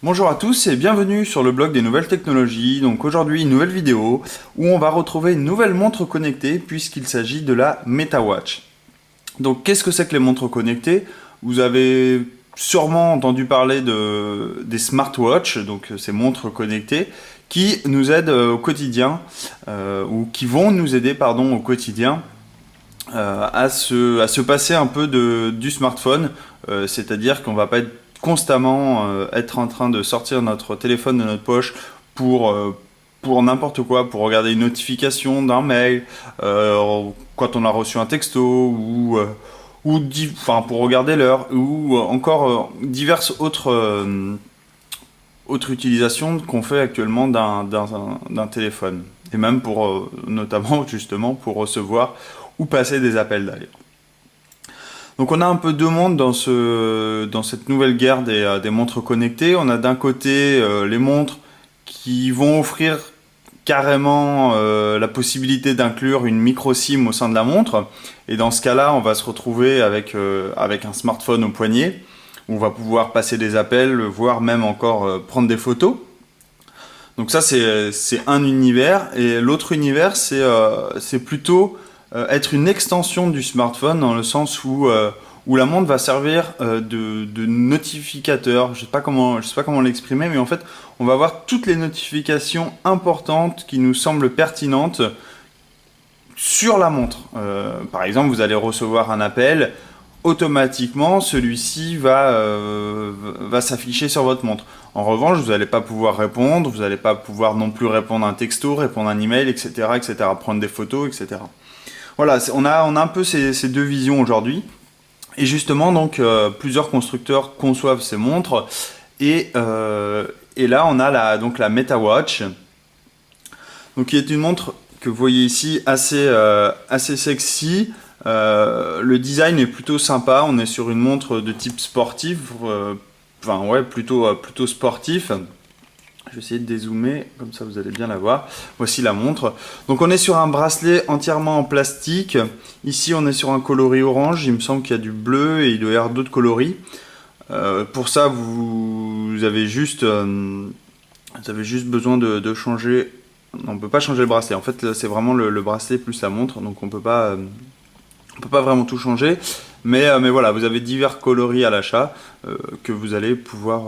Bonjour à tous et bienvenue sur le blog des nouvelles technologies. Donc aujourd'hui une nouvelle vidéo où on va retrouver une nouvelle montre connectée puisqu'il s'agit de la MetaWatch. Donc qu'est-ce que c'est que les montres connectées? Vous avez sûrement entendu parler des smartwatches, donc ces montres connectées qui nous aident au quotidien ou qui vont nous aider pardon, au quotidien à se passer un peu du smartphone, c'est-à-dire qu'on va pas être constamment être en train de sortir notre téléphone de notre poche pour, euh, pour n'importe quoi, pour regarder une notification d'un mail, quand on a reçu un texto, enfin, pour regarder l'heure, ou encore diverses autres utilisations qu'on fait actuellement d'un téléphone. Et même pour, notamment justement pour recevoir ou passer des appels d'ailleurs. Donc on a un peu deux mondes dans cette nouvelle guerre des montres connectées. On a d'un côté les montres qui vont offrir carrément la possibilité d'inclure une micro SIM au sein de la montre. Et dans ce cas-là, on va se retrouver avec un smartphone au poignet. Où on va pouvoir passer des appels, voire même encore prendre des photos. Donc ça, c'est un univers. Et l'autre univers, c'est plutôt être une extension du smartphone dans le sens où la montre va servir de notificateur. Je sais pas comment l'exprimer, mais en fait, on va avoir toutes les notifications importantes qui nous semblent pertinentes sur la montre. Par exemple, vous allez recevoir un appel, automatiquement, celui-ci va s'afficher sur votre montre. En revanche, vous n'allez pas pouvoir répondre, vous n'allez pas pouvoir non plus répondre à un texto, répondre à un email, etc., etc., prendre des photos, etc. Voilà, on a un peu ces deux visions aujourd'hui. Et justement, donc, plusieurs constructeurs conçoivent ces montres. Et là, on a donc la MetaWatch, donc, qui est une montre que vous voyez ici assez sexy. Le design est plutôt sympa. On est sur une montre de type sportif. Enfin, ouais, plutôt sportif. Je vais essayer de dézoomer, comme ça vous allez bien la voir. Voici la montre. Donc on est sur un bracelet entièrement en plastique. Ici on est sur un coloris orange. Il me semble qu'il y a du bleu et il doit y avoir d'autres coloris. Pour ça vous avez juste besoin de changer. Non, on ne peut pas changer le bracelet. En fait c'est vraiment le bracelet plus la montre. Donc on peut pas vraiment tout changer. Mais voilà, vous avez divers coloris à l'achat que vous allez pouvoir,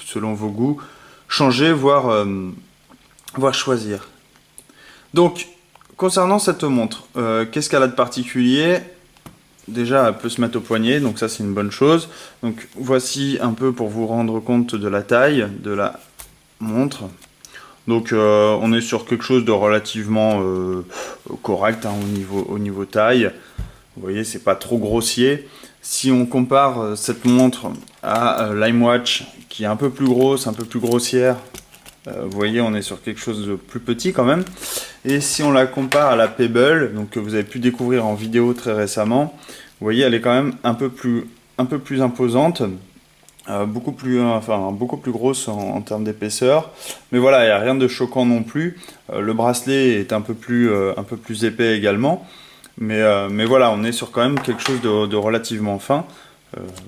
selon vos goûts, changer, voire choisir. Donc, concernant cette montre, qu'est-ce qu'elle a de particulier? Déjà, elle peut se mettre au poignet, donc ça c'est une bonne chose. Donc voici un peu pour vous rendre compte de la taille de la montre. Donc on est sur quelque chose de relativement correct hein, au niveau taille. Vous voyez, c'est pas trop grossier. Si on compare cette montre à l'IMWatch, qui est un peu plus grosse, un peu plus grossière, vous voyez, on est sur quelque chose de plus petit quand même. Et si on la compare à la Pebble, donc que vous avez pu découvrir en vidéo très récemment, vous voyez, elle est quand même un peu plus imposante, beaucoup plus grosse en termes d'épaisseur. Mais voilà, il n'y a rien de choquant non plus. Le bracelet est un peu plus épais également. Mais voilà, on est sur quand même quelque chose de relativement fin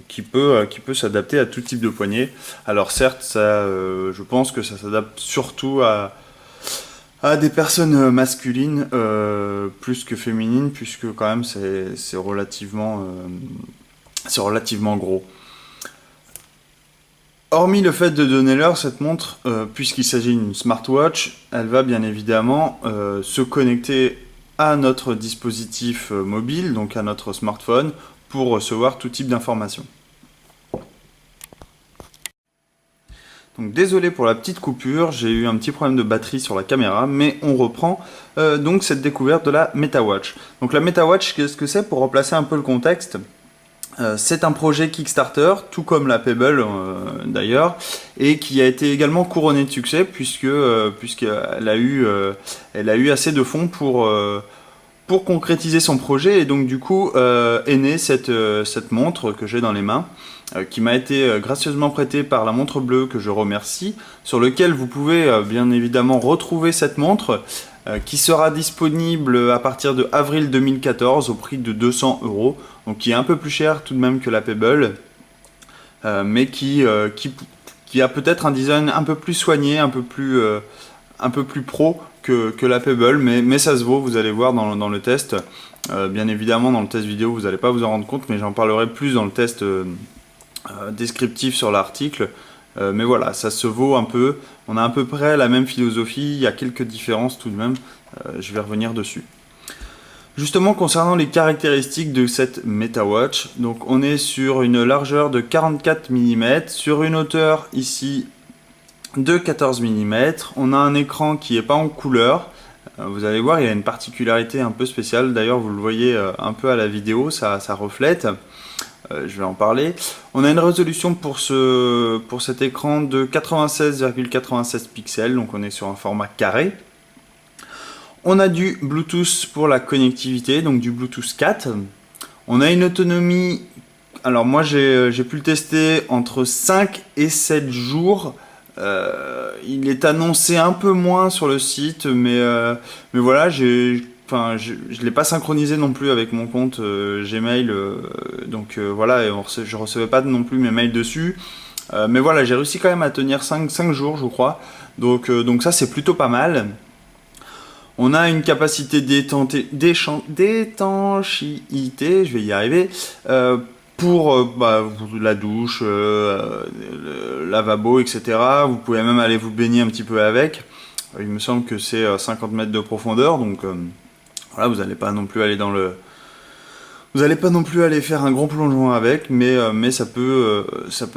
qui peut s'adapter à tout type de poignet. Alors certes, je pense que ça s'adapte surtout à des personnes masculines plus que féminines, puisque quand même c'est relativement gros. Hormis le fait de donner l'heure, cette montre, puisqu'il s'agit d'une smartwatch, elle va bien évidemment se connecter à notre dispositif mobile, donc à notre smartphone, pour recevoir tout type d'informations. Donc désolé pour la petite coupure, j'ai eu un petit problème de batterie sur la caméra, mais on reprend donc cette découverte de la MetaWatch. Donc la MetaWatch, qu'est-ce que c'est? Pour replacer un peu le contexte, c'est un projet Kickstarter, tout comme la Pebble d'ailleurs, et qui a été également couronné de succès puisqu'elle a eu assez de fonds pour concrétiser son projet, et donc du coup est née cette montre que j'ai dans les mains, qui m'a été gracieusement prêtée par la montre bleue, que je remercie, sur lequel vous pouvez bien évidemment retrouver cette montre qui sera disponible à partir de avril 2014 au prix de 200 €, donc qui est un peu plus cher tout de même que la Pebble, mais qui qui a peut-être un design un peu plus soigné, un peu plus pro que la Pebble, mais ça se vaut, vous allez voir dans le test. Bien évidemment, dans le test vidéo, vous n'allez pas vous en rendre compte, mais j'en parlerai plus dans le test descriptif sur l'article. Mais voilà, ça se vaut un peu. On a à peu près la même philosophie, il y a quelques différences tout de même. Je vais revenir dessus. Justement, concernant les caractéristiques de cette MetaWatch, donc on est sur une largeur de 44 mm, sur une hauteur ici de 14 mm. On a un écran qui n'est pas en couleur. Vous allez voir, il y a une particularité un peu spéciale. D'ailleurs, vous le voyez un peu à la vidéo, ça reflète. Je vais en parler. On a une résolution pour cet écran de 96,96 pixels, donc on est sur un format carré. On a du Bluetooth pour la connectivité, donc du Bluetooth 4. On a une autonomie, alors moi j'ai pu le tester entre 5 et 7 jours. Il est annoncé un peu moins sur le site, mais voilà, je ne l'ai pas synchronisé non plus avec mon compte Gmail, donc voilà, je recevais pas non plus mes mails dessus. Mais voilà, j'ai réussi quand même à tenir 5 jours, je crois. Donc ça, c'est plutôt pas mal. On a une capacité d'étanchéité, je vais y arriver, pour la douche, le lavabo, etc. Vous pouvez même aller vous baigner un petit peu avec. Il me semble que c'est 50 mètres de profondeur, donc voilà, vous n'allez pas non plus aller vous n'allez pas non plus aller faire un grand plongeon avec, mais ça peut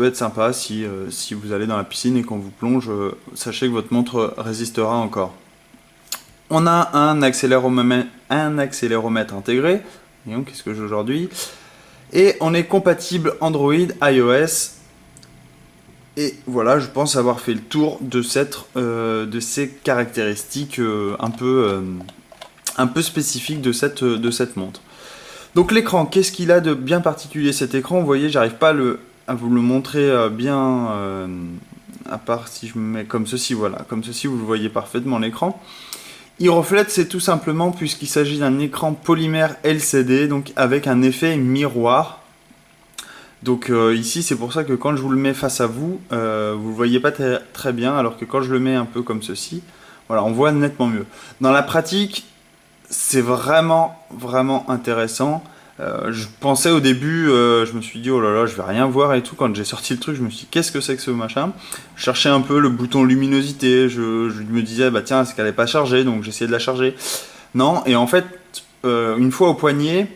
être sympa si vous allez dans la piscine et qu'on vous plonge, sachez que votre montre résistera encore. On a un accéléromètre intégré. Qu'est-ce que j'ai aujourd'hui? Et on est compatible Android, iOS. Et voilà, je pense avoir fait le tour de ces caractéristiques un peu spécifiques de cette montre. Donc l'écran, qu'est-ce qu'il a de bien particulier cet écran? Vous voyez, j'arrive pas à vous le montrer bien, à part si je me mets comme ceci, voilà. Comme ceci, vous le voyez parfaitement l'écran. Il reflète, c'est tout simplement puisqu'il s'agit d'un écran polymère LCD, donc avec un effet miroir. Donc ici, c'est pour ça que quand je vous le mets face à vous, vous ne le voyez pas très bien, alors que quand je le mets un peu comme ceci, voilà, on voit nettement mieux. Dans la pratique, c'est vraiment intéressant. Je pensais au début, je me suis dit oh là là, je vais rien voir et tout. Quand j'ai sorti le truc, je me suis dit qu'est-ce que c'est que ce machin? Je cherchais un peu le bouton luminosité, je me disais bah tiens, est-ce qu'elle n'est pas chargée? Donc j'essayais de la charger. Non, et en fait, une fois au poignet,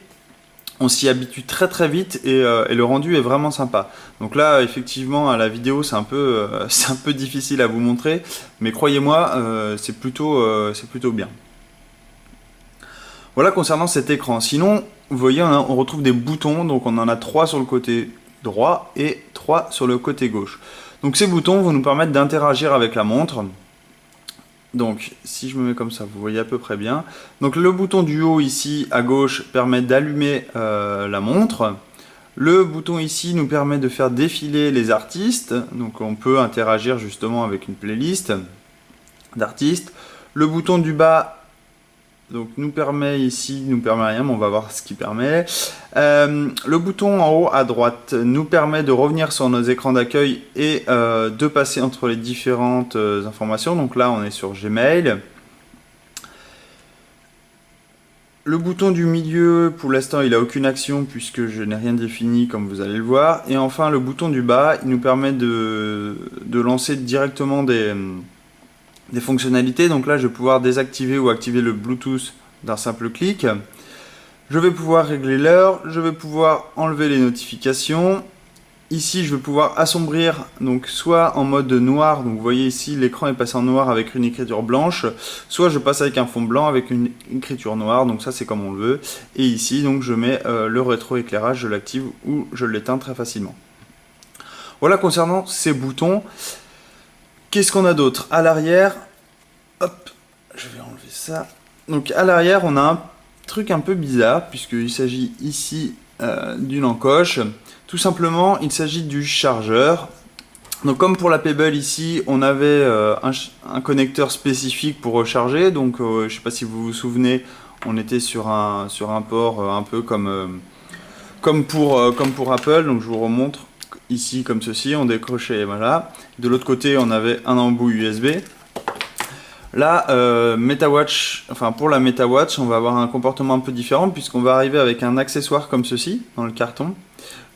on s'y habitue très vite et le rendu est vraiment sympa. Donc là, effectivement, à la vidéo, c'est un peu difficile à vous montrer, mais croyez-moi, c'est plutôt bien. Voilà concernant cet écran. Sinon, vous voyez, on retrouve des boutons, donc on en a 3 sur le côté droit et 3 sur le côté gauche. Donc ces boutons vont nous permettre d'interagir avec la montre. Donc si je me mets comme ça, vous voyez à peu près bien. Donc le bouton du haut ici à gauche permet d'allumer la montre. Le bouton ici nous permet de faire défiler les artistes. Donc on peut interagir justement avec une playlist d'artistes. Le bouton du bas donc nous permet rien, mais on va voir ce qu'il permet. Le bouton en haut à droite nous permet de revenir sur nos écrans d'accueil et de passer entre les différentes informations. Donc là on est sur Gmail. Le bouton du milieu, pour l'instant il n'a aucune action puisque je n'ai rien défini comme vous allez le voir. Et enfin le bouton du bas, il nous permet de lancer directement des fonctionnalités. Donc là je vais pouvoir désactiver ou activer le Bluetooth d'un simple clic. Je vais pouvoir régler l'heure, je vais pouvoir enlever les notifications. Ici je vais pouvoir assombrir, donc soit en mode noir, donc vous voyez ici l'écran est passé en noir avec une écriture blanche, soit je passe avec un fond blanc avec une écriture noire, donc ça c'est comme on le veut. Et ici donc je mets le rétroéclairage, je l'active ou je l'éteins très facilement. Voilà concernant ces boutons. Qu'est-ce qu'on a d'autre? À l'arrière, hop, je vais enlever ça. Donc à l'arrière, on a un truc un peu bizarre, puisqu'il s'agit ici d'une encoche. Tout simplement, il s'agit du chargeur. Donc comme pour la Pebble ici, on avait un connecteur spécifique pour recharger. Donc je ne sais pas si vous vous souvenez, on était sur un port un peu comme pour Apple. Donc je vous remontre. ici comme ceci, on décrochait, voilà. De l'autre côté, on avait un embout USB. Là, MetaWatch, enfin pour la MetaWatch, on va avoir un comportement un peu différent puisqu'on va arriver avec un accessoire comme ceci dans le carton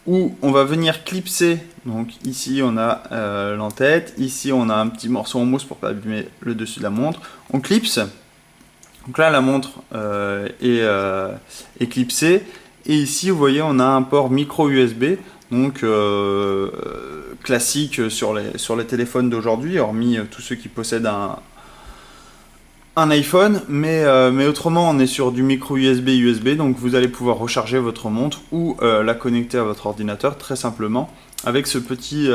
où on va venir clipser. Donc ici on a l'entête, ici on a un petit morceau en mousse pour pas abîmer le dessus de la montre. On clipse. Donc là la montre est clipsée et ici vous voyez on a un port micro USB. Donc classique sur les téléphones d'aujourd'hui, hormis tous ceux qui possèdent un iPhone, mais autrement on est sur du micro USB, donc vous allez pouvoir recharger votre montre ou la connecter à votre ordinateur très simplement avec ce petit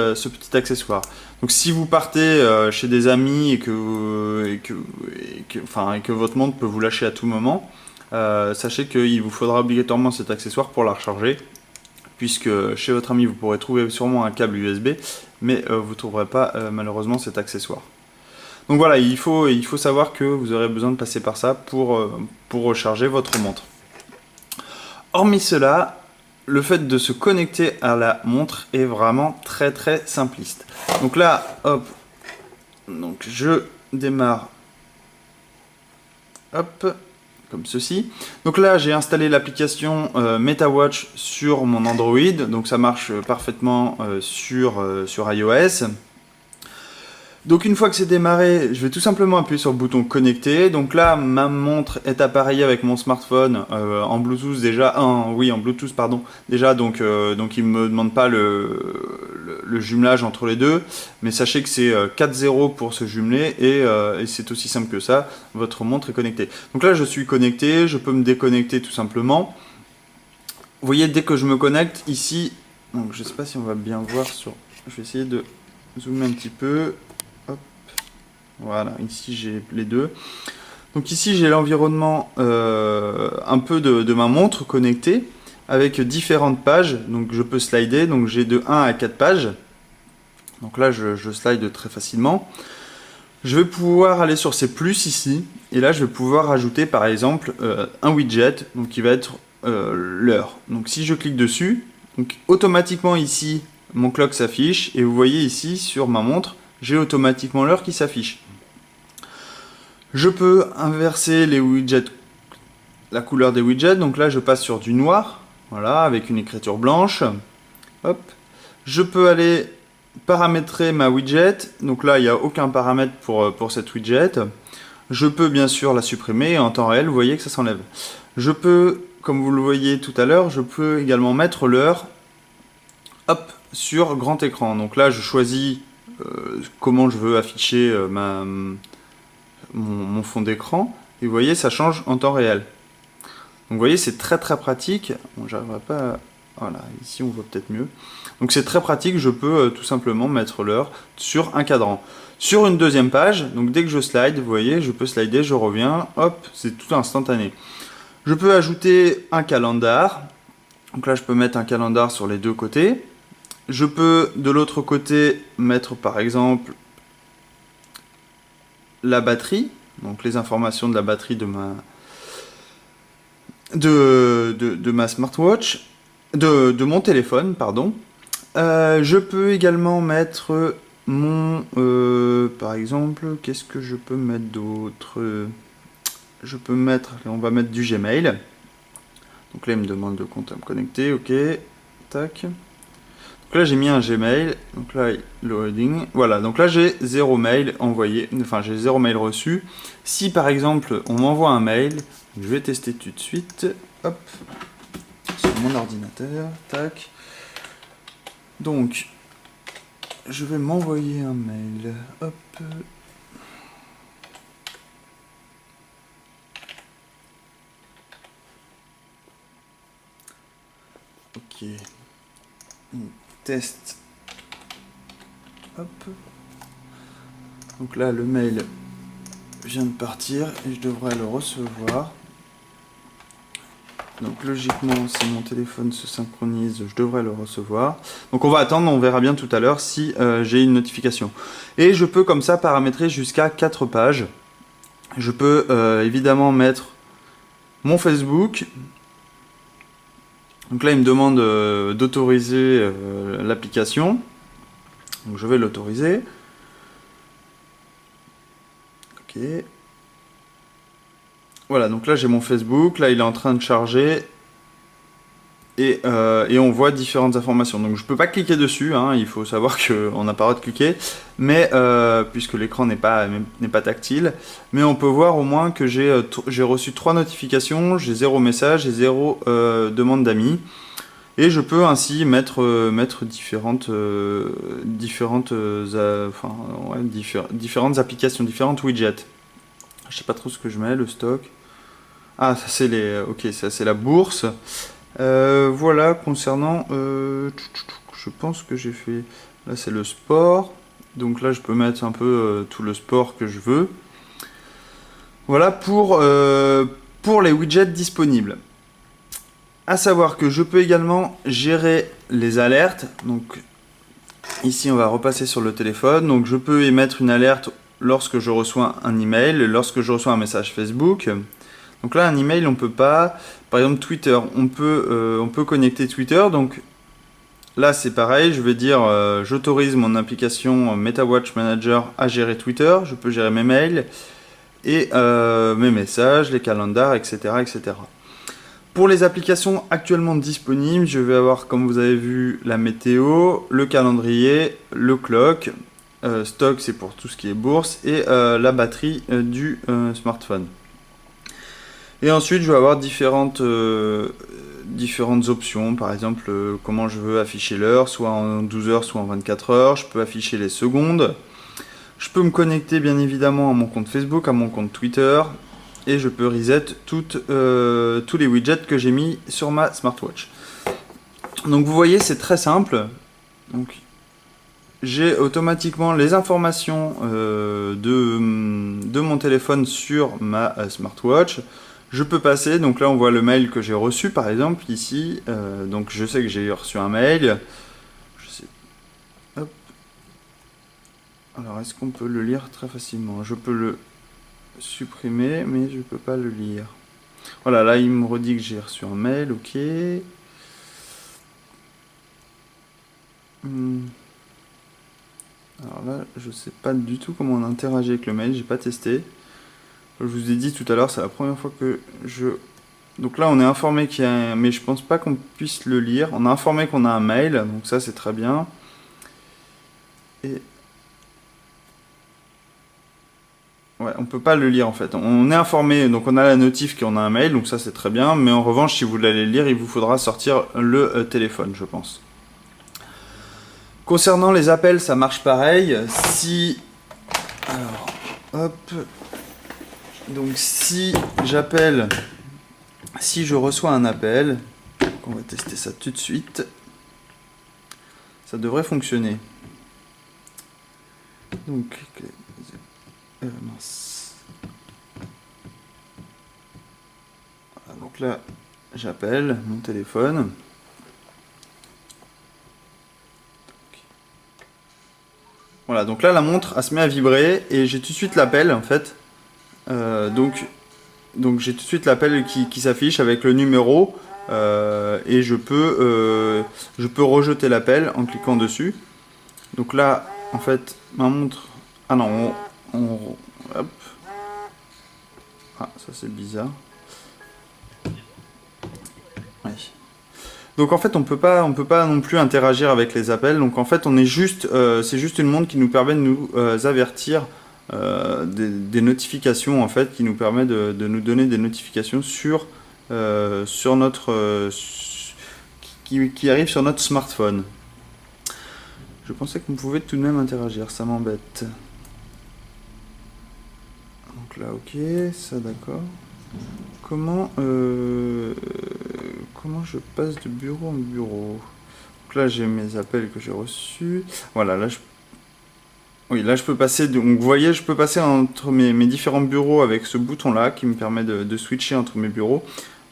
accessoire. Donc si vous partez chez des amis et que votre montre peut vous lâcher à tout moment, sachez qu'il vous faudra obligatoirement cet accessoire pour la recharger, puisque chez votre ami vous pourrez trouver sûrement un câble USB, mais vous ne trouverez pas malheureusement cet accessoire. Donc voilà, il faut savoir que vous aurez besoin de passer par ça pour recharger votre montre. Hormis cela, le fait de se connecter à la montre est vraiment très très simpliste. Donc là, hop, donc je démarre, hop, comme ceci. Donc là, j'ai installé l'application MetaWatch sur mon Android, donc ça marche parfaitement sur iOS. Donc une fois que c'est démarré, je vais tout simplement appuyer sur le bouton connecter. Donc là, ma montre est appareillée avec mon smartphone en Bluetooth déjà, en Bluetooth pardon, déjà. Donc il me demande pas le jumelage entre les deux, mais sachez que c'est 4.0 pour se jumeler et c'est aussi simple que ça. Votre montre est connectée. Donc là, je suis connecté, je peux me déconnecter tout simplement. Vous voyez, dès que je me connecte ici, donc je sais pas si on va bien voir sur, je vais essayer de zoomer un petit peu. Voilà, ici j'ai les deux. Donc ici j'ai l'environnement un peu de ma montre connectée avec différentes pages. Donc je peux slider, donc j'ai de 1 à 4 pages. Donc là je slide très facilement. Je vais pouvoir aller sur ces plus ici. Et là je vais pouvoir ajouter par exemple un widget donc qui va être l'heure. Donc si je clique dessus, donc automatiquement ici mon clock s'affiche. Et vous voyez ici sur ma montre, j'ai automatiquement l'heure qui s'affiche. Je peux inverser les widgets, la couleur des widgets. Donc là, je passe sur du noir, voilà, avec une écriture blanche. Hop. Je peux aller paramétrer ma widget. Donc là, il n'y a aucun paramètre pour cette widget. Je peux bien sûr la supprimer. Et en temps réel, vous voyez que ça s'enlève. Je peux, comme vous le voyez tout à l'heure, je peux également mettre l'heure, hop, sur grand écran. Donc là, je choisis comment je veux afficher mon fond d'écran, et vous voyez ça change en temps réel. Donc vous voyez c'est très très pratique. Bon, j'arriverai pas voilà, ici on voit peut-être mieux. Donc c'est très pratique, je peux tout simplement mettre l'heure sur un cadran. Sur une deuxième page, donc dès que je slide, vous voyez, je peux slider, je reviens, hop, c'est tout instantané. Je peux ajouter un calendar. Donc là je peux mettre un calendar sur les deux côtés. Je peux de l'autre côté mettre par exemple la batterie, donc les informations de la batterie de ma smartwatch, de mon téléphone, pardon. Je peux également mettre mon, par exemple, qu'est-ce que je peux mettre d'autre? Je peux mettre, on va mettre du Gmail. Donc là, il me demande de compte à me connecter, ok, tac. Donc là j'ai mis un Gmail, donc là loading, voilà, donc là j'ai 0 mail envoyé, enfin j'ai 0 mail reçu. Si par exemple on m'envoie un mail, je vais tester tout de suite, hop, sur mon ordinateur, tac. Donc je vais m'envoyer un mail, hop. Ok. Test. Hop. Donc là, le mail vient de partir et je devrais le recevoir. Donc logiquement, si mon téléphone se synchronise, je devrais le recevoir. Donc on va attendre, on verra bien tout à l'heure si j'ai une notification. Et je peux comme ça paramétrer jusqu'à 4 pages. Je peux évidemment mettre mon Facebook. Donc là, il me demande d'autoriser l'application. Donc je vais l'autoriser. Ok. Voilà, donc là j'ai mon Facebook, là il est en train de charger et on voit différentes informations. Donc je peux pas cliquer dessus, hein, il faut savoir qu'on n'a pas le droit de cliquer, mais puisque l'écran n'est pas tactile, mais on peut voir au moins que j'ai reçu 3 notifications, j'ai 0 message et 0 demande d'amis. Et je peux ainsi mettre différentes applications, différentes widgets. Je sais pas trop ce que je mets, le stock. Ah, ça c'est ok, ça c'est la bourse. Voilà, concernant, je pense que j'ai fait. Là c'est le sport. Donc là je peux mettre un peu tout le sport que je veux. Voilà pour les widgets disponibles. À savoir que je peux également gérer les alertes. Donc ici on va repasser sur le téléphone. Donc je peux émettre une alerte lorsque je reçois un email, lorsque je reçois un message Facebook. Donc là un email on peut pas. Par exemple Twitter, on peut connecter Twitter. Donc là c'est pareil, je vais dire j'autorise mon application MetaWatch Manager à gérer Twitter. Je peux gérer mes mails et mes messages, les calendars, etc., etc. Pour les applications actuellement disponibles, je vais avoir, comme vous avez vu, la météo, le calendrier, le clock, stock c'est pour tout ce qui est bourse, et la batterie du smartphone. Et ensuite, je vais avoir différentes options, par exemple comment je veux afficher l'heure, soit en 12 heures, soit en 24 heures. Je peux afficher les secondes. Je peux me connecter bien évidemment à mon compte Facebook, à mon compte Twitter. Et je peux reset tous les widgets que j'ai mis sur ma smartwatch. Donc vous voyez, c'est très simple. Donc j'ai automatiquement les informations de mon téléphone sur ma smartwatch. Je peux passer, donc là on voit le mail que j'ai reçu par exemple ici. Donc je sais que j'ai reçu un mail. Hop. Alors est-ce qu'on peut le lire très facilement? Je peux le supprimer, mais je peux pas le lire. Voilà, là il me redit que j'ai reçu un mail, ok. Alors là, je sais pas du tout comment on interagit avec le mail, j'ai pas testé. Je vous ai dit tout à l'heure, c'est la première fois que je... Donc là, on est informé qu'il y a un... Mais je pense pas qu'on puisse le lire. On a informé qu'on a un mail, donc ça c'est très bien. Et... Ouais, on peut pas le lire en fait. On est informé, donc on a la notif qu'on a un mail, donc ça c'est très bien. Mais en revanche, si vous l'allez lire, il vous faudra sortir le téléphone, je pense. Concernant les appels, ça marche pareil. Si... Alors, hop. Donc si j'appelle... Si je reçois un appel, on va tester ça tout de suite. Ça devrait fonctionner. Donc... mince. Voilà, donc là, j'appelle mon téléphone. Voilà, donc là, la montre, elle se met à vibrer et j'ai tout de suite l'appel, en fait. Donc j'ai tout de suite l'appel qui s'affiche avec le numéro et je peux rejeter l'appel en cliquant dessus. Donc là, en fait, ma montre... Ah non, hop. Ah, ça c'est bizarre. Oui. Donc en fait, on peut pas non plus interagir avec les appels. Donc en fait, on est juste, c'est juste une montre qui nous permet de nous avertir des notifications en fait, qui nous permet de nous donner des notifications sur notre qui arrivent sur notre smartphone. Je pensais qu'on pouvait tout de même interagir, ça m'embête. Donc là, ok, ça d'accord. Comment je passe de bureau en bureau? Donc là, j'ai mes appels que j'ai reçus. Voilà, là, oui, là, je peux passer. Donc, vous voyez, je peux passer entre mes différents bureaux avec ce bouton-là qui me permet de switcher entre mes bureaux.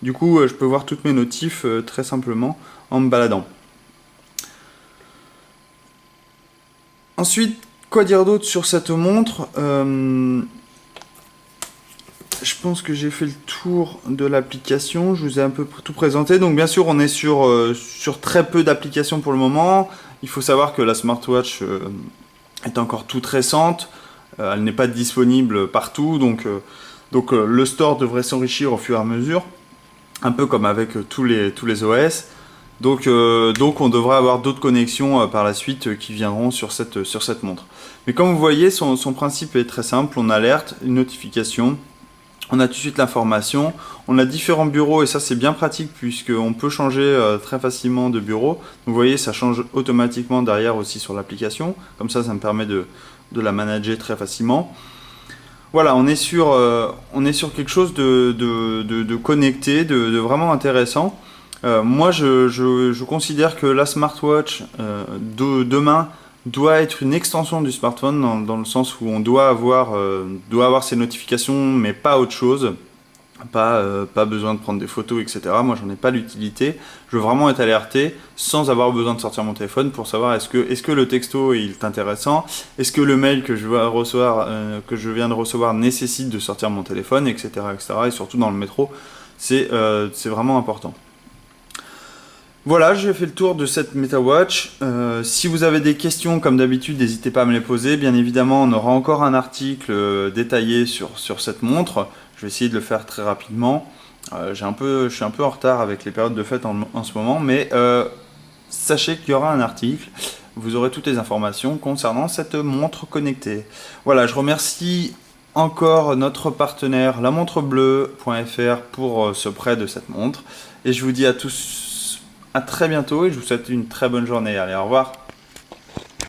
Du coup, je peux voir toutes mes notifs très simplement en me baladant. Ensuite, quoi dire d'autre sur cette montre? je pense que j'ai fait le tour de l'application. Je vous ai un peu tout présenté. Donc bien sûr, on est sur très peu d'applications pour le moment. Il faut savoir que la smartwatch est encore toute récente. Elle n'est pas disponible partout. Donc le store devrait s'enrichir au fur et à mesure. Un peu comme avec tous les OS. Donc on devrait avoir d'autres connexions par la suite qui viendront sur cette montre. Mais comme vous voyez, son principe est très simple. On alerte, une notification. On a tout de suite l'information, on a différents bureaux et ça c'est bien pratique puisqu'on peut changer très facilement de bureau. Donc, vous voyez, ça change automatiquement derrière aussi sur l'application, comme ça me permet de la manager très facilement. Voilà, on est sur quelque chose de connecté, de vraiment intéressant. Moi je considère que la smartwatch demain doit être une extension du smartphone dans le sens où on doit avoir ses notifications mais pas autre chose, pas besoin de prendre des photos, etc. Moi j'en ai pas l'utilité, je veux vraiment être alerté sans avoir besoin de sortir mon téléphone pour savoir est-ce que le texto il est intéressant, est-ce que le mail que je viens de recevoir nécessite de sortir mon téléphone, etc., etc. Et surtout dans le métro, c'est vraiment important. Voilà, j'ai fait le tour de cette MetaWatch. Si vous avez des questions, comme d'habitude, n'hésitez pas à me les poser. Bien évidemment, on aura encore un article détaillé sur cette montre. Je vais essayer de le faire très rapidement. Je suis un peu en retard avec les périodes de fête en ce moment, mais sachez qu'il y aura un article. Vous aurez toutes les informations concernant cette montre connectée. Voilà, je remercie encore notre partenaire, lamontrebleu.fr, pour ce prêt de cette montre. Et je vous dis à tous à très bientôt et je vous souhaite une très bonne journée. Allez, au revoir.